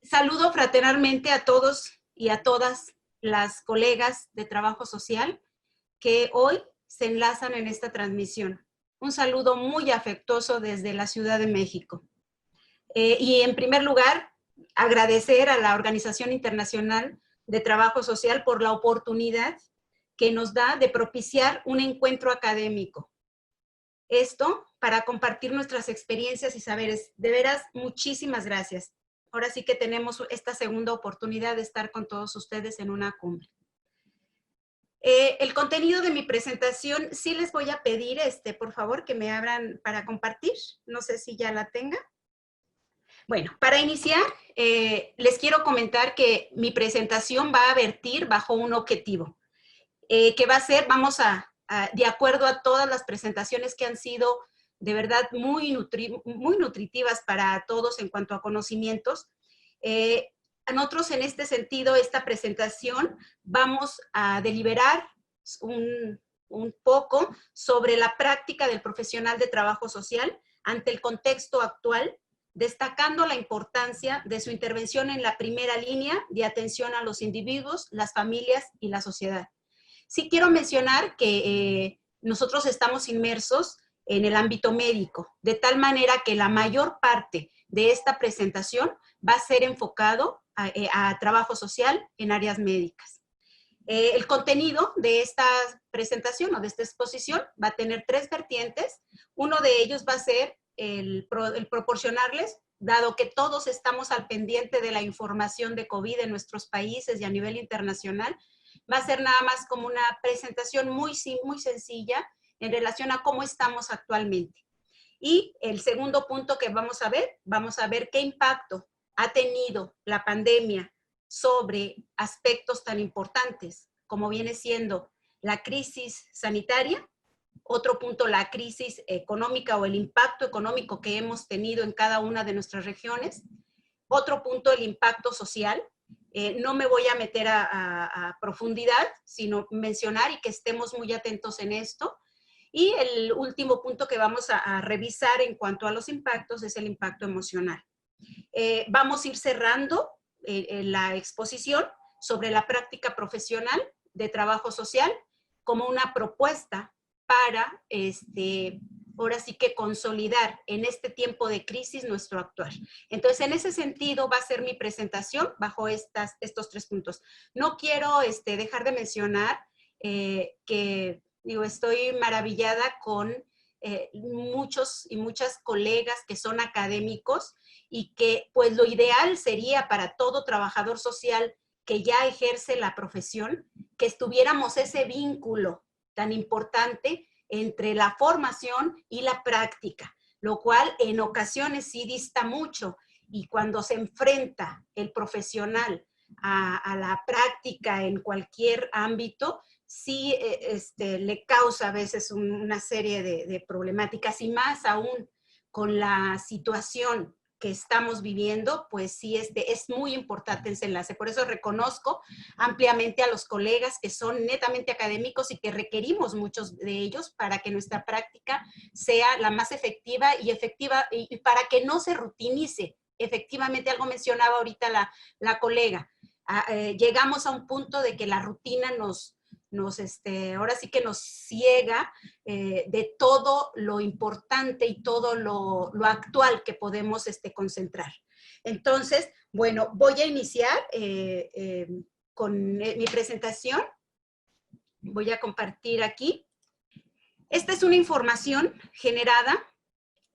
Saludo fraternalmente a todos y a todas las colegas de trabajo social que hoy se enlazan en esta transmisión. Un saludo muy afectuoso desde la Ciudad de México. Y en primer lugar, agradecer a la Organización Internacional de Trabajo Social por la oportunidad que nos da de propiciar un encuentro académico. Esto para compartir nuestras experiencias y saberes. De veras, muchísimas gracias. Ahora sí que tenemos esta segunda oportunidad de estar con todos ustedes en una cumbre. El contenido de mi presentación, sí les voy a pedir, por favor, que me abran para compartir. No sé si ya la tenga. Bueno, para iniciar, les quiero comentar que mi presentación va a vertir bajo un objetivo, que va a ser, de acuerdo a todas las presentaciones que han sido de verdad muy nutritivas para todos en cuanto a conocimientos. Nosotros en este sentido, esta presentación, vamos a deliberar un poco sobre la práctica del profesional de trabajo social ante el contexto actual, destacando la importancia de su intervención en la primera línea de atención a los individuos, las familias y la sociedad. Sí quiero mencionar que nosotros estamos inmersos en el ámbito médico, de tal manera que la mayor parte de esta presentación va a ser enfocado a trabajo social en áreas médicas. El contenido de esta presentación o de esta exposición va a tener tres vertientes. Uno de ellos va a ser el proporcionarles, dado que todos estamos al pendiente de la información de COVID en nuestros países y a nivel internacional, va a ser nada más como una presentación muy sencilla en relación a cómo estamos actualmente. Y el segundo punto que vamos a ver qué impacto ha tenido la pandemia sobre aspectos tan importantes como viene siendo la crisis sanitaria. Otro punto, la crisis económica o el impacto económico que hemos tenido en cada una de nuestras regiones. Otro punto, el impacto social. No me voy a meter a profundidad, sino mencionar y que estemos muy atentos en esto. Y el último punto que vamos a revisar en cuanto a los impactos es el impacto emocional. Vamos a ir cerrando la exposición sobre la práctica profesional de trabajo social como una propuesta para, ahora sí que consolidar en este tiempo de crisis nuestro actuar. Entonces, en ese sentido va a ser mi presentación bajo estos tres puntos. No quiero dejar de mencionar que estoy maravillada con muchos y muchas colegas que son académicos y que pues lo ideal sería para todo trabajador social que ya ejerce la profesión, que estuviéramos ese vínculo tan importante entre la formación y la práctica, lo cual en ocasiones sí dista mucho, y cuando se enfrenta el profesional a la práctica en cualquier ámbito, sí le causa a veces una serie de problemáticas, y más aún con la situación que estamos viviendo, pues sí es muy importante ese enlace. Por eso reconozco ampliamente a los colegas que son netamente académicos y que requerimos muchos de ellos para que nuestra práctica sea la más efectiva y para que no se rutinice. Efectivamente, algo mencionaba ahorita la colega. Llegamos a un punto de que la rutina ahora sí que nos ciega de todo lo importante y todo lo actual que podemos concentrar. Entonces, bueno, voy a iniciar con mi presentación. Voy a compartir aquí. Esta es una información generada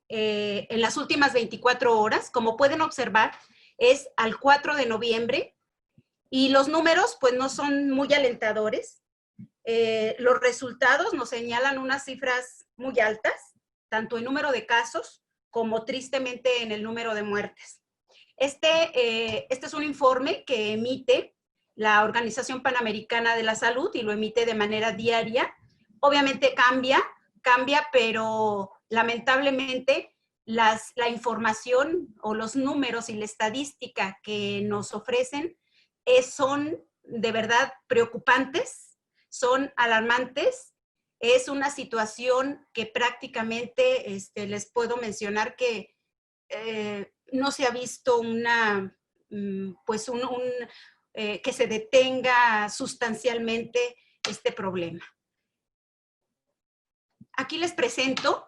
en las últimas 24 horas. Como pueden observar, es al 4 de noviembre y los números pues no son muy alentadores. Los resultados nos señalan unas cifras muy altas, tanto en número de casos como tristemente en el número de muertes. Este es un informe que emite la Organización Panamericana de la Salud y lo emite de manera diaria. Obviamente cambia, pero lamentablemente la información o los números y la estadística que nos ofrecen son de verdad preocupantes, son alarmantes. Es una situación que prácticamente les puedo mencionar que no se ha visto pues que se detenga sustancialmente este problema. Aquí les presento,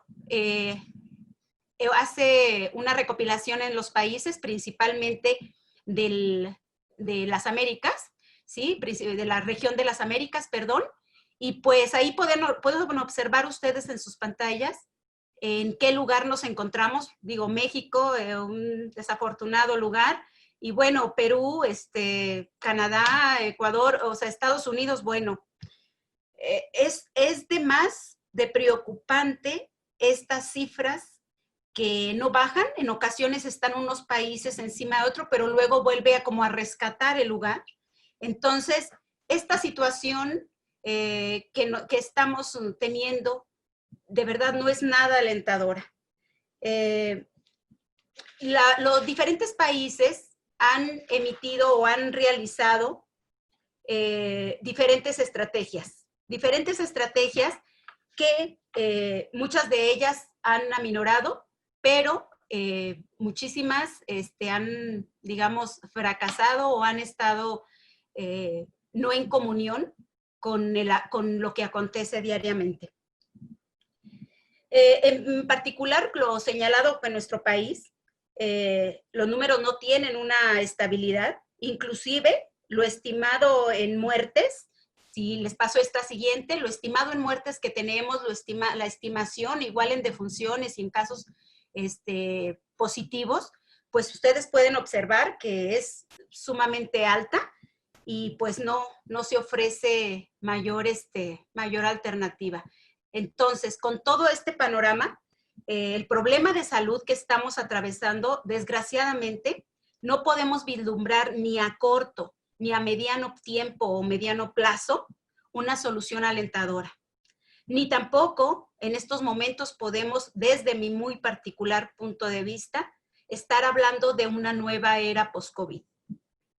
hace una recopilación en los países, principalmente de las Américas, ¿sí? De la región de las Américas, perdón, y pues ahí pueden observar ustedes en sus pantallas en qué lugar nos encontramos. Digo, México, un desafortunado lugar, y bueno, Perú, Canadá, Ecuador, o sea, Estados Unidos, bueno, es de más de preocupante estas cifras que no bajan. En ocasiones están unos países encima de otro, pero luego vuelve como a rescatar el lugar. Entonces, esta situación que estamos teniendo, de verdad no es nada alentadora. Los diferentes países han emitido o han realizado diferentes estrategias que muchas de ellas han aminorado, pero muchísimas han, digamos, fracasado o han estado no en comunión con lo que acontece diariamente. En particular, lo señalado en nuestro país, los números no tienen una estabilidad, inclusive lo estimado en muertes. Si les paso esta siguiente, lo estimado en muertes que tenemos, la estimación igual en defunciones y en casos positivos, pues ustedes pueden observar que es sumamente alta y pues no se ofrece mayor alternativa. Entonces, con todo este panorama, el problema de salud que estamos atravesando, desgraciadamente, no podemos vislumbrar ni a corto ni a mediano tiempo o mediano plazo una solución alentadora. Ni tampoco en estos momentos podemos, desde mi muy particular punto de vista, estar hablando de una nueva era post-COVID.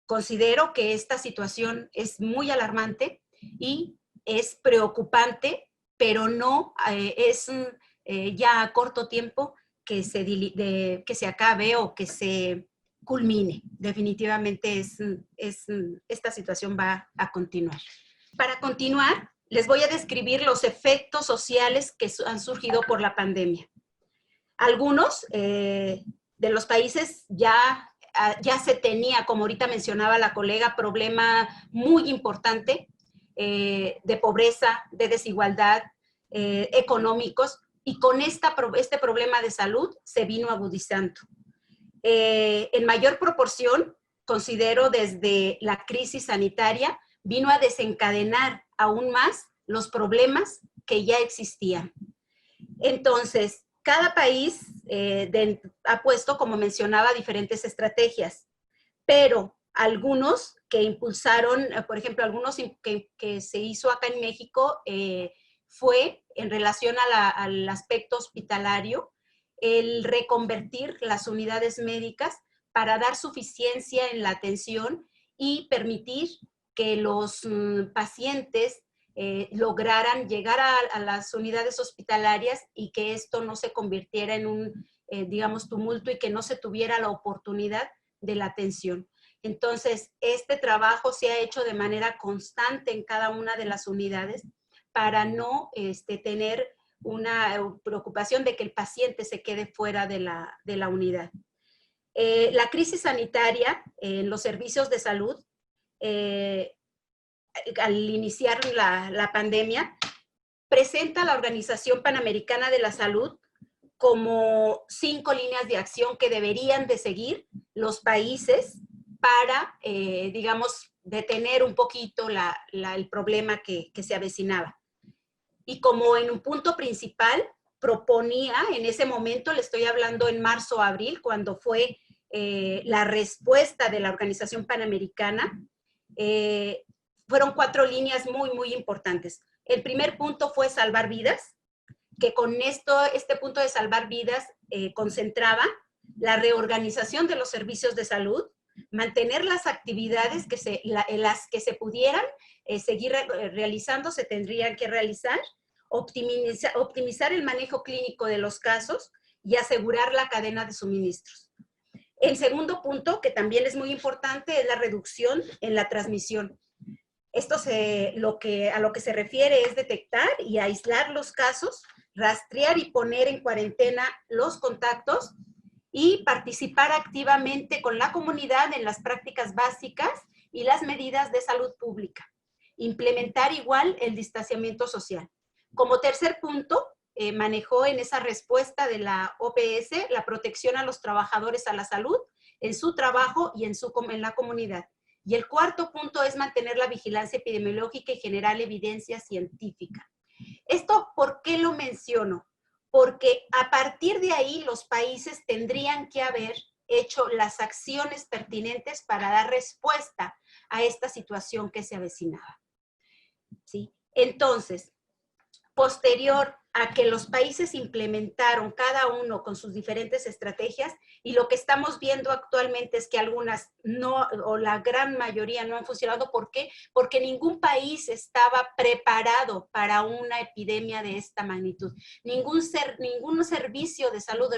Considero que esta situación es muy alarmante y es preocupante, pero no es ya a corto tiempo que se acabe o que se culmine. Definitivamente esta situación va a continuar. Para continuar, les voy a describir los efectos sociales que han surgido por la pandemia. Algunos de los países ya se tenía, como ahorita mencionaba la colega, problema muy importante de pobreza, de desigualdad, económicos, y con este problema de salud se vino agudizando. En mayor proporción, considero desde la crisis sanitaria, vino a desencadenar aún más los problemas que ya existían. Entonces, cada país ha puesto, como mencionaba, diferentes estrategias, pero algunos que impulsaron, por ejemplo, algunos que se hizo acá en México, fue en relación al aspecto hospitalario, el reconvertir las unidades médicas para dar suficiencia en la atención y permitir que los pacientes lograran llegar a las unidades hospitalarias y que esto no se convirtiera en un, digamos, tumulto y que no se tuviera la oportunidad de la atención. Entonces, este trabajo se ha hecho de manera constante en cada una de las unidades para no tener una preocupación de que el paciente se quede fuera de la unidad. La crisis sanitaria en los servicios de salud, al iniciar la pandemia, presenta a la Organización Panamericana de la Salud como 5 líneas de acción que deberían de seguir los países para, digamos, detener un poquito el problema que se avecinaba. Y como en un punto principal proponía, en ese momento, le estoy hablando en marzo o abril, cuando fue la respuesta de la Organización Panamericana, fueron 4 líneas muy, muy importantes. El primer punto fue salvar vidas, que con este punto de salvar vidas concentraba la reorganización de los servicios de salud, mantener las actividades las que se pudieran seguir realizando, se tendrían que realizar, optimizar el manejo clínico de los casos y asegurar la cadena de suministros. El segundo punto, que también es muy importante, es la reducción en la transmisión. Esto a lo que se refiere es detectar y aislar los casos, rastrear y poner en cuarentena los contactos y participar activamente con la comunidad en las prácticas básicas y las medidas de salud pública. Implementar igual el distanciamiento social. Como tercer punto, manejó en esa respuesta de la OPS la protección a los trabajadores a la salud en su trabajo y en la comunidad. Y el cuarto punto es mantener la vigilancia epidemiológica y generar evidencia científica. ¿Esto por qué lo menciono? Porque a partir de ahí los países tendrían que haber hecho las acciones pertinentes para dar respuesta a esta situación que se avecinaba. ¿Sí? Entonces, posterior a que los países implementaron cada uno con sus diferentes estrategias, y lo que estamos viendo actualmente es que algunas no, o la gran mayoría no han funcionado. ¿Por qué? Porque ningún país estaba preparado para una epidemia de esta magnitud. Ningún servicio de salud,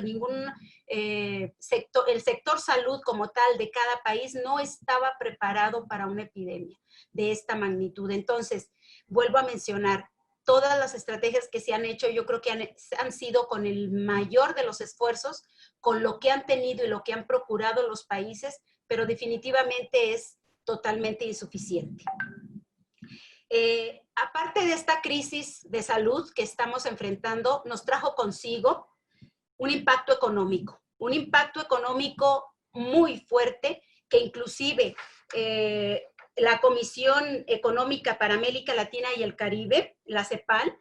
el sector salud como tal de cada país no estaba preparado para una epidemia de esta magnitud. Entonces, vuelvo a mencionar, todas las estrategias que se han hecho, yo creo que han sido con el mayor de los esfuerzos, con lo que han tenido y lo que han procurado los países, pero definitivamente es totalmente insuficiente. Aparte de esta crisis de salud que estamos enfrentando, nos trajo consigo un impacto económico muy fuerte, que inclusive la Comisión Económica para América Latina y el Caribe, la CEPAL,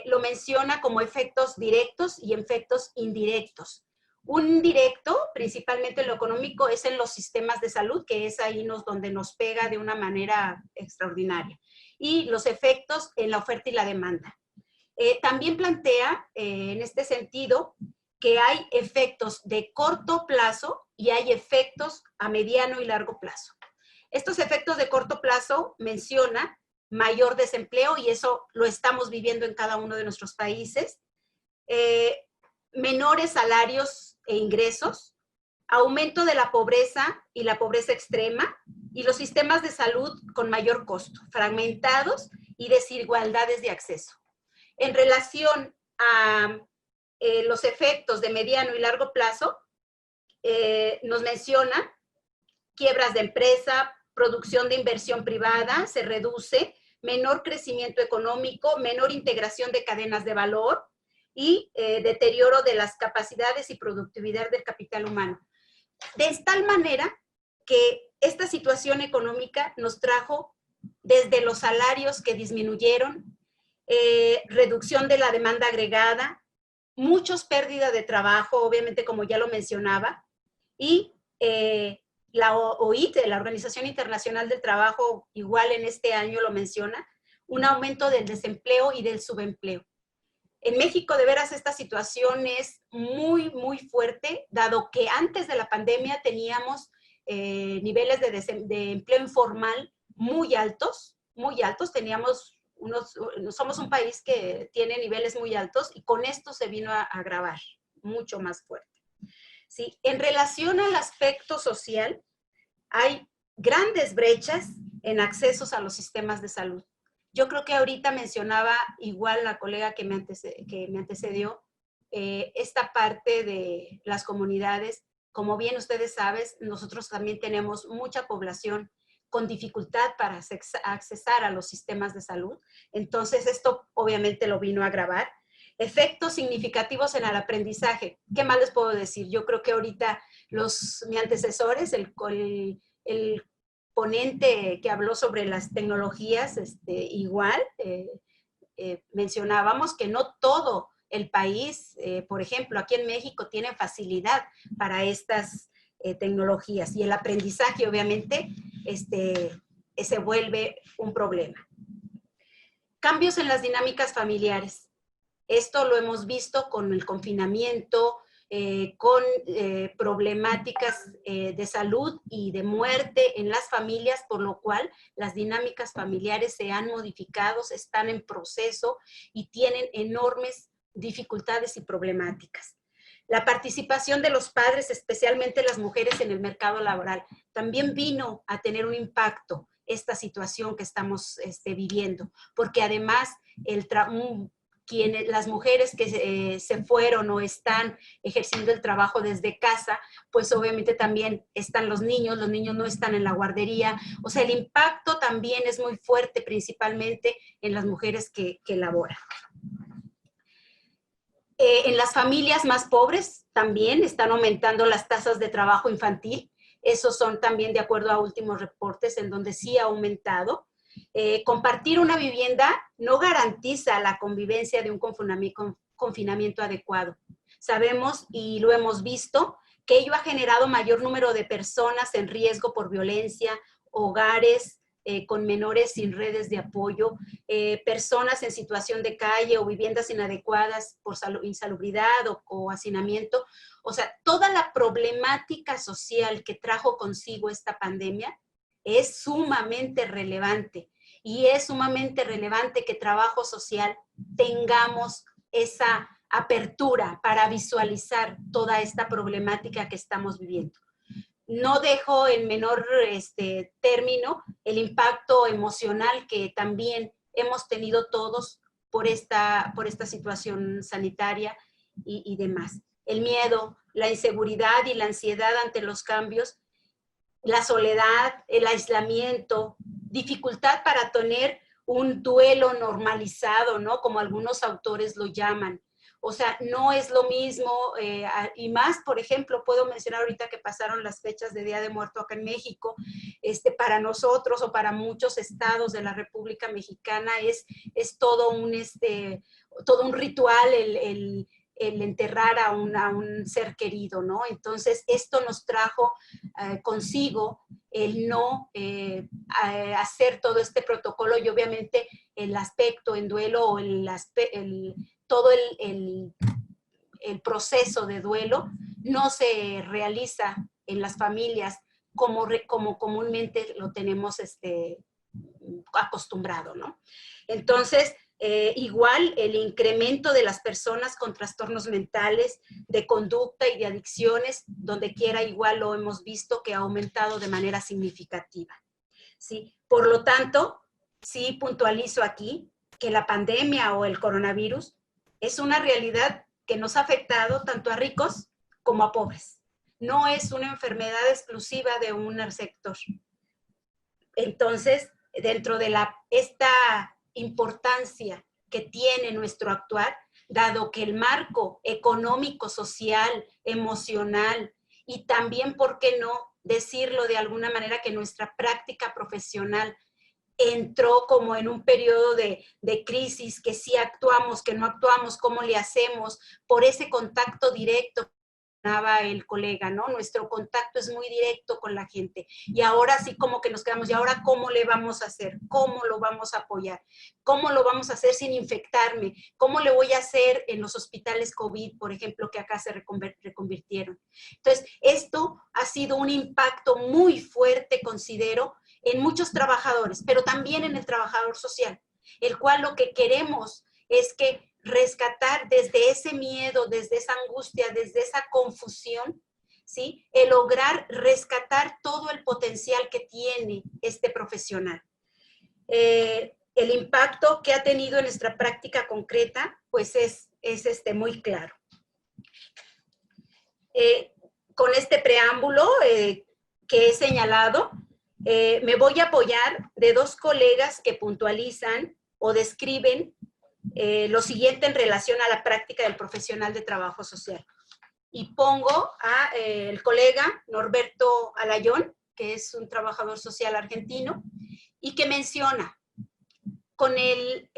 lo menciona como efectos directos y efectos indirectos. Un directo, principalmente lo económico, es en los sistemas de salud, que es ahí donde nos pega de una manera extraordinaria. Y los efectos en la oferta y la demanda. También plantea, en este sentido, que hay efectos de corto plazo y hay efectos a mediano y largo plazo. Estos efectos de corto plazo menciona mayor desempleo, y eso lo estamos viviendo en cada uno de nuestros países, menores salarios e ingresos, aumento de la pobreza y la pobreza extrema, y los sistemas de salud con mayor costo, fragmentados y desigualdades de acceso. En relación a los efectos de mediano y largo plazo, nos menciona quiebras de empresa, producción de inversión privada se reduce, menor crecimiento económico, menor integración de cadenas de valor y deterioro de las capacidades y productividad del capital humano. De tal manera que esta situación económica nos trajo desde los salarios que disminuyeron, reducción de la demanda agregada, muchos pérdidas de trabajo, obviamente, como ya lo mencionaba, y la OIT, la Organización Internacional del Trabajo, igual en este año lo menciona, un aumento del desempleo y del subempleo. En México, de veras, esta situación es muy, muy fuerte, dado que antes de la pandemia teníamos niveles de empleo informal muy altos, teníamos somos un país que tiene niveles muy altos, y con esto se vino a agravar mucho más fuerte. ¿Sí? En relación al aspecto social, hay grandes brechas en accesos a los sistemas de salud. Yo creo que ahorita mencionaba igual la colega que me antecedió, esta parte de las comunidades. Como bien ustedes saben, nosotros también tenemos mucha población con dificultad para accesar a los sistemas de salud. Entonces, esto obviamente lo vino a agravar. Efectos significativos en el aprendizaje. ¿Qué más les puedo decir? Yo creo que ahorita mis antecesores, el ponente que habló sobre las tecnologías, igual mencionábamos que no todo el país, por ejemplo, aquí en México, tiene facilidad para estas tecnologías, y el aprendizaje obviamente se vuelve un problema. Cambios en las dinámicas familiares. Esto lo hemos visto con el confinamiento, con problemáticas de salud y de muerte en las familias, por lo cual las dinámicas familiares se han modificado, están en proceso y tienen enormes dificultades y problemáticas. La participación de los padres, especialmente las mujeres en el mercado laboral, también vino a tener un impacto esta situación que estamos viviendo, porque además las mujeres que se fueron o están ejerciendo el trabajo desde casa, pues obviamente también están los niños no están en la guardería, o sea, el impacto también es muy fuerte, principalmente en las mujeres que laboran. En las familias más pobres también están aumentando las tasas de trabajo infantil. Esos son también de acuerdo a últimos reportes en donde sí ha aumentado. Compartir una vivienda no garantiza la convivencia de un confinamiento adecuado. Sabemos y lo hemos visto que ello ha generado mayor número de personas en riesgo por violencia, hogares con menores sin redes de apoyo, personas en situación de calle o viviendas inadecuadas por insalubridad o hacinamiento. O sea, toda la problemática social que trajo consigo esta pandemia es sumamente relevante y es sumamente relevante que trabajo social tengamos esa apertura para visualizar toda esta problemática que estamos viviendo. No dejo en menor término el impacto emocional que también hemos tenido todos por esta situación sanitaria y demás. El miedo, la inseguridad y la ansiedad ante los cambios, la soledad, el aislamiento, dificultad para tener un duelo normalizado, ¿no? Como algunos autores lo llaman. O sea, no es lo mismo, y más, por ejemplo, puedo mencionar ahorita que pasaron las fechas de Día de Muerto acá en México, para nosotros o para muchos estados de la República Mexicana es todo un ritual el enterrar a un ser querido, ¿no? Entonces, esto nos trajo consigo el no hacer todo este protocolo y obviamente el aspecto en duelo o todo el proceso de duelo no se realiza en las familias como comúnmente lo tenemos acostumbrado, ¿no? Entonces, igual el incremento de las personas con trastornos mentales, de conducta y de adicciones, donde quiera igual lo hemos visto que ha aumentado de manera significativa, ¿sí? Por lo tanto, sí puntualizo aquí que la pandemia o el coronavirus es una realidad que nos ha afectado tanto a ricos como a pobres. No es una enfermedad exclusiva de un sector. Entonces, dentro de esta importancia que tiene nuestro actuar, dado que el marco económico, social, emocional y también, ¿por qué no decirlo de alguna manera, que nuestra práctica profesional entró como en un periodo de crisis, que sí actuamos, que no actuamos, cómo le hacemos, por ese contacto directo el colega, ¿no? Nuestro contacto es muy directo con la gente y ahora sí como que nos quedamos, ¿y ahora cómo le vamos a hacer? ¿Cómo lo vamos a apoyar? ¿Cómo lo vamos a hacer sin infectarme? ¿Cómo le voy a hacer en los hospitales COVID, por ejemplo, que acá se reconvirtieron? Entonces, esto ha sido un impacto muy fuerte, considero, en muchos trabajadores, pero también en el trabajador social, el cual lo que queremos es que rescatar desde ese miedo, desde esa angustia, desde esa confusión, ¿sí? El lograr rescatar todo el potencial que tiene este profesional. El impacto que ha tenido en nuestra práctica concreta, pues es muy claro. Con este preámbulo que he señalado, me voy a apoyar de dos colegas que puntualizan o describen lo siguiente en relación a la práctica del profesional de trabajo social. Y pongo el colega Norberto Alayón, que es un trabajador social argentino, y que menciona,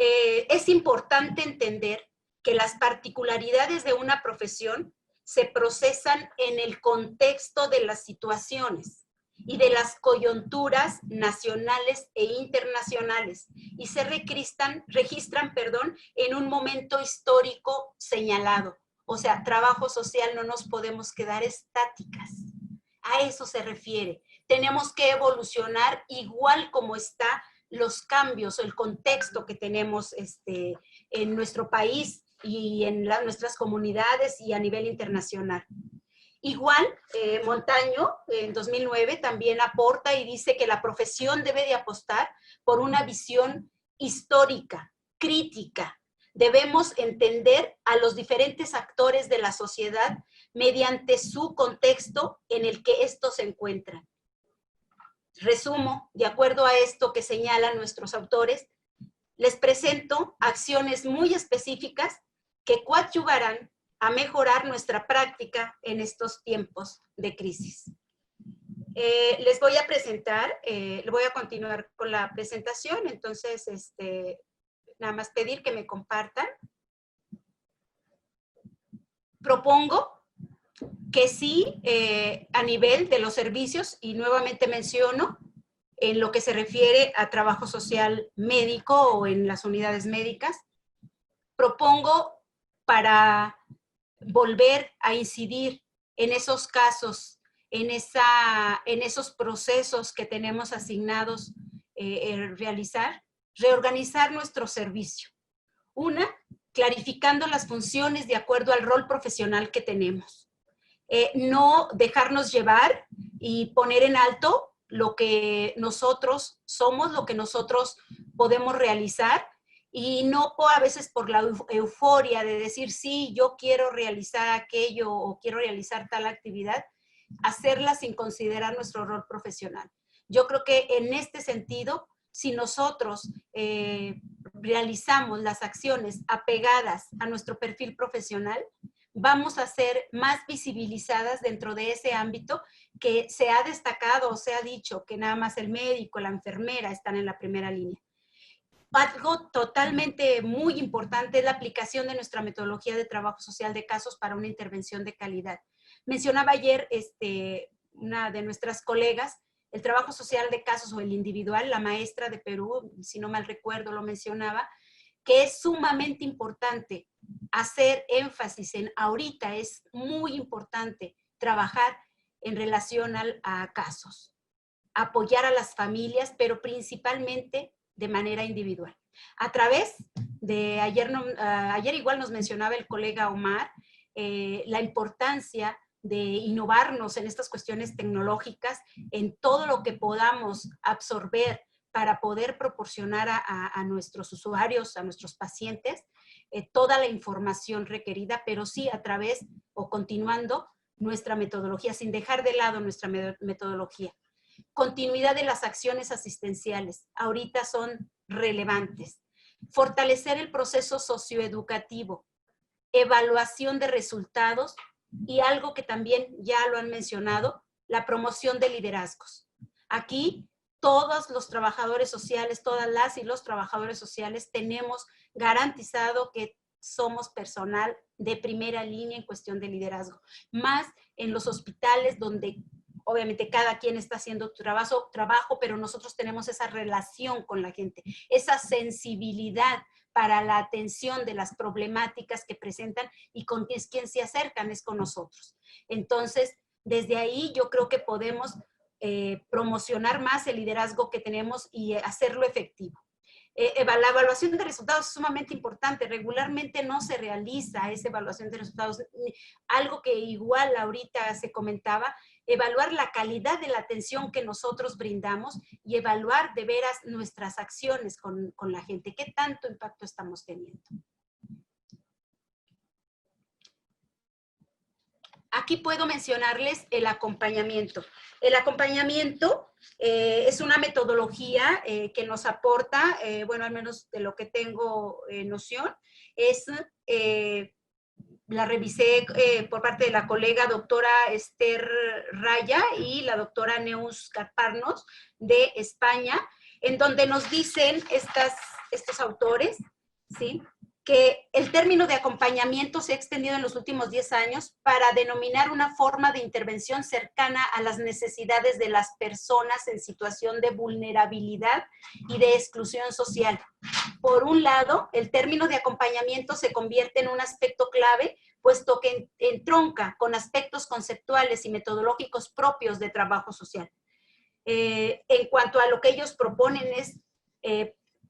es importante entender que las particularidades de una profesión se procesan en el contexto de las situaciones y de las coyunturas nacionales e internacionales y se registran, en un momento histórico señalado. O sea, trabajo social no nos podemos quedar estáticas. A eso se refiere. Tenemos que evolucionar igual como está los cambios o el contexto que tenemos en nuestro país y en nuestras comunidades y a nivel internacional. Igual, Montaño, en 2009, también aporta y dice que la profesión debe de apostar por una visión histórica, crítica. Debemos entender a los diferentes actores de la sociedad mediante su contexto en el que estos se encuentran. Resumo, de acuerdo a esto que señalan nuestros autores, les presento acciones muy específicas que coadyuvarán a mejorar nuestra práctica en estos tiempos de crisis. Les voy a presentar, voy a continuar con la presentación, entonces nada más pedir que me compartan. Propongo que sí, a nivel de los servicios, y nuevamente menciono, en lo que se refiere a trabajo social médico o en las unidades médicas, propongo para volver a incidir en esos casos, en esos procesos que tenemos asignados realizar, reorganizar nuestro servicio. Una, clarificando las funciones de acuerdo al rol profesional que tenemos. No dejarnos llevar y poner en alto lo que nosotros somos, lo que nosotros podemos realizar, y no a veces por la euforia de decir, sí, yo quiero realizar aquello o quiero realizar tal actividad, hacerla sin considerar nuestro rol profesional. Yo creo que en este sentido, si nosotros realizamos las acciones apegadas a nuestro perfil profesional, vamos a ser más visibilizadas dentro de ese ámbito que se ha destacado o se ha dicho que nada más el médico, la enfermera están en la primera línea. Algo totalmente muy importante es la aplicación de nuestra metodología de trabajo social de casos para una intervención de calidad. Mencionaba ayer una de nuestras colegas, el trabajo social de casos o el individual, la maestra de Perú, si no mal recuerdo, lo mencionaba, que es sumamente importante hacer énfasis en ahorita, es muy importante trabajar en relación a casos, apoyar a las familias, pero principalmente de manera individual. A través de, ayer igual nos mencionaba el colega Omar, la importancia de innovarnos en estas cuestiones tecnológicas, en todo lo que podamos absorber para poder proporcionar a nuestros usuarios, a nuestros pacientes, toda la información requerida, pero sí a través o continuando nuestra metodología, sin dejar de lado nuestra metodología. Continuidad de las acciones asistenciales, ahorita son relevantes. Fortalecer el proceso socioeducativo, evaluación de resultados y algo que también ya lo han mencionado, la promoción de liderazgos. Aquí todos los trabajadores sociales, todas las y los trabajadores sociales tenemos garantizado que somos personal de primera línea en cuestión de liderazgo, más en los hospitales donde obviamente cada quien está haciendo tu trabajo, pero nosotros tenemos esa relación con la gente, esa sensibilidad para la atención de las problemáticas que presentan y con quien se acercan es con nosotros. Entonces, desde ahí yo creo que podemos promocionar más el liderazgo que tenemos y hacerlo efectivo. La evaluación de resultados es sumamente importante. Regularmente no se realiza esa evaluación de resultados. Algo que igual ahorita se comentaba, evaluar la calidad de la atención que nosotros brindamos y evaluar de veras nuestras acciones con la gente. ¿Qué tanto impacto estamos teniendo? Aquí puedo mencionarles el acompañamiento. El acompañamiento es una metodología que nos aporta, bueno, al menos de lo que tengo noción, es, la revisé por parte de la colega doctora Esther Raya y la doctora Neus Carparnos de España, en donde nos dicen estos autores, ¿sí?, que el término de acompañamiento se ha extendido en los últimos 10 años para denominar una forma de intervención cercana a las necesidades de las personas en situación de vulnerabilidad y de exclusión social. Por un lado, el término de acompañamiento se convierte en un aspecto clave, puesto que entronca con aspectos conceptuales y metodológicos propios de trabajo social. En cuanto a lo que ellos proponen es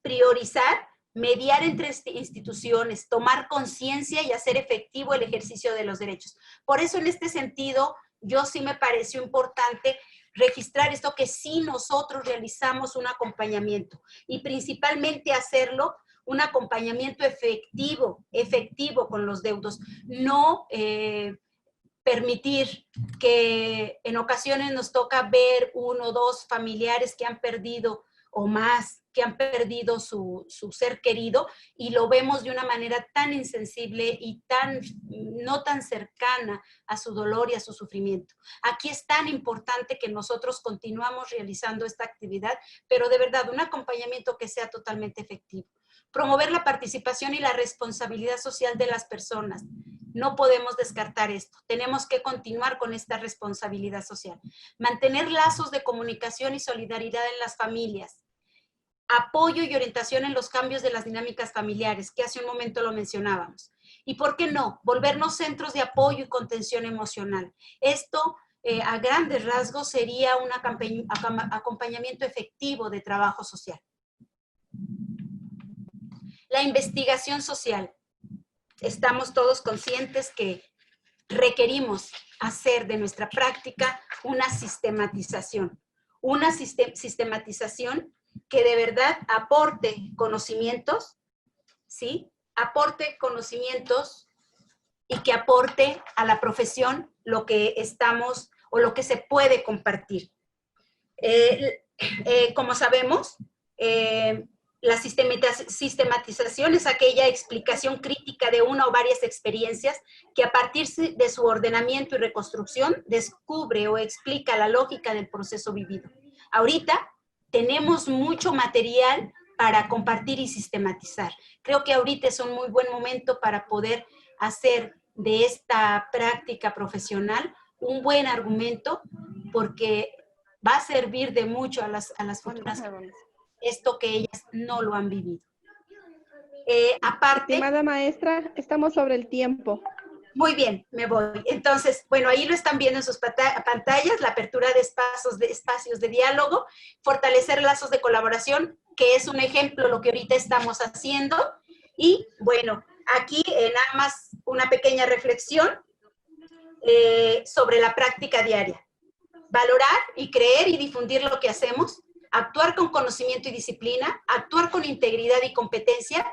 priorizar mediar entre instituciones, tomar conciencia y hacer efectivo el ejercicio de los derechos. Por eso, en este sentido, yo sí me pareció importante registrar esto, que sí nosotros realizamos un acompañamiento y principalmente hacerlo un acompañamiento efectivo con los deudos, no permitir que en ocasiones nos toca ver 1 o 2 familiares que han perdido o más, que han perdido su ser querido, y lo vemos de una manera tan insensible y no tan cercana a su dolor y a su sufrimiento. Aquí es tan importante que nosotros continuamos realizando esta actividad, pero de verdad, un acompañamiento que sea totalmente efectivo. Promover la participación y la responsabilidad social de las personas. No podemos descartar esto. Tenemos que continuar con esta responsabilidad social. Mantener lazos de comunicación y solidaridad en las familias. Apoyo y orientación en los cambios de las dinámicas familiares, que hace un momento lo mencionábamos. Y ¿por qué no? Volvernos centros de apoyo y contención emocional. Esto, a grandes rasgos, sería un acompañamiento efectivo de trabajo social. La investigación social. Estamos todos conscientes que requerimos hacer de nuestra práctica una sistematización. Una sistematización que de verdad aporte conocimientos, ¿sí? Aporte conocimientos y que aporte a la profesión lo que estamos o lo que se puede compartir. Como sabemos, la sistematización es aquella explicación crítica de una o varias experiencias que a partir de su ordenamiento y reconstrucción descubre o explica la lógica del proceso vivido. Ahorita tenemos mucho material para compartir y sistematizar. Creo que ahorita es un muy buen momento para poder hacer de esta práctica profesional un buen argumento, porque va a servir de mucho a las futuras generaciones, esto que ellas no lo han vivido. Aparte... Estimada maestra, estamos sobre el tiempo. Muy bien, me voy. Entonces, bueno, ahí lo están viendo en sus pantallas, la apertura de espacios de diálogo, fortalecer lazos de colaboración, que es un ejemplo lo que ahorita estamos haciendo. Y bueno, aquí nada más una pequeña reflexión sobre la práctica diaria. Valorar y creer y difundir lo que hacemos, actuar con conocimiento y disciplina, actuar con integridad y competencia.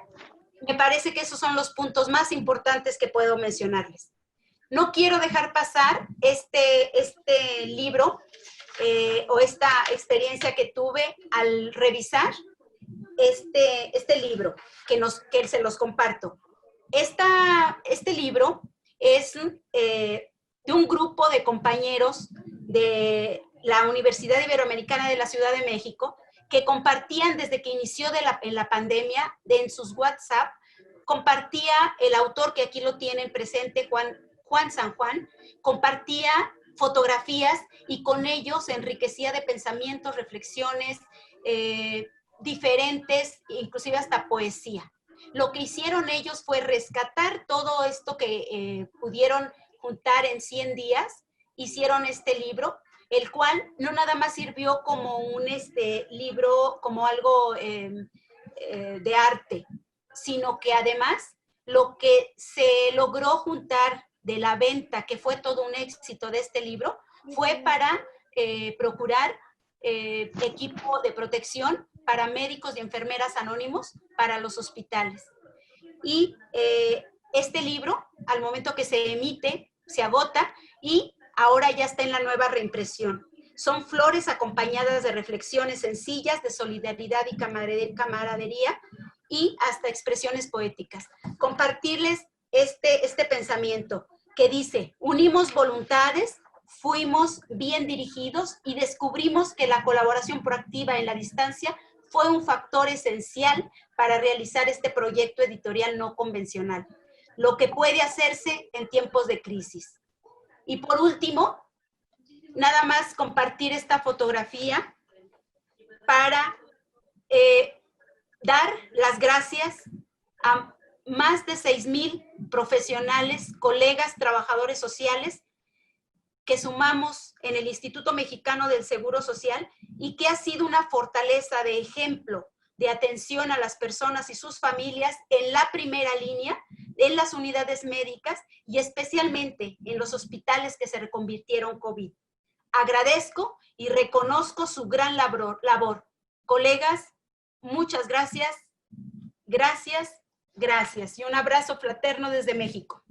Me parece que esos son los puntos más importantes que puedo mencionarles. No quiero dejar pasar este libro o esta experiencia que tuve al revisar este libro, que se los comparto. Este libro es de un grupo de compañeros de la Universidad Iberoamericana de la Ciudad de México, que compartían desde que inició en la pandemia, en sus WhatsApp, compartía el autor, que aquí lo tienen presente, Juan San Juan, compartía fotografías y con ellos se enriquecía de pensamientos, reflexiones diferentes, inclusive hasta poesía. Lo que hicieron ellos fue rescatar todo esto que pudieron juntar en 100 días, hicieron este libro, el cual no nada más sirvió como un libro, como algo de arte, sino que además lo que se logró juntar de la venta, que fue todo un éxito de este libro, fue para procurar equipo de protección para médicos y enfermeras anónimos para los hospitales. Y este libro, al momento que se emite, se agota y ahora ya está en la nueva reimpresión. Son flores acompañadas de reflexiones sencillas, de solidaridad y camaradería, y hasta expresiones poéticas. Compartirles este pensamiento que dice: unimos voluntades, fuimos bien dirigidos y descubrimos que la colaboración proactiva en la distancia fue un factor esencial para realizar este proyecto editorial no convencional, lo que puede hacerse en tiempos de crisis. Y por último, nada más compartir esta fotografía para dar las gracias a más de 6,000 profesionales, colegas, trabajadores sociales que sumamos en el Instituto Mexicano del Seguro Social y que ha sido una fortaleza de ejemplo de atención a las personas y sus familias en la primera línea, en las unidades médicas y especialmente en los hospitales que se reconvirtieron COVID. Agradezco y reconozco su gran labor. Colegas, muchas gracias. Gracias, gracias. Y un abrazo fraterno desde México.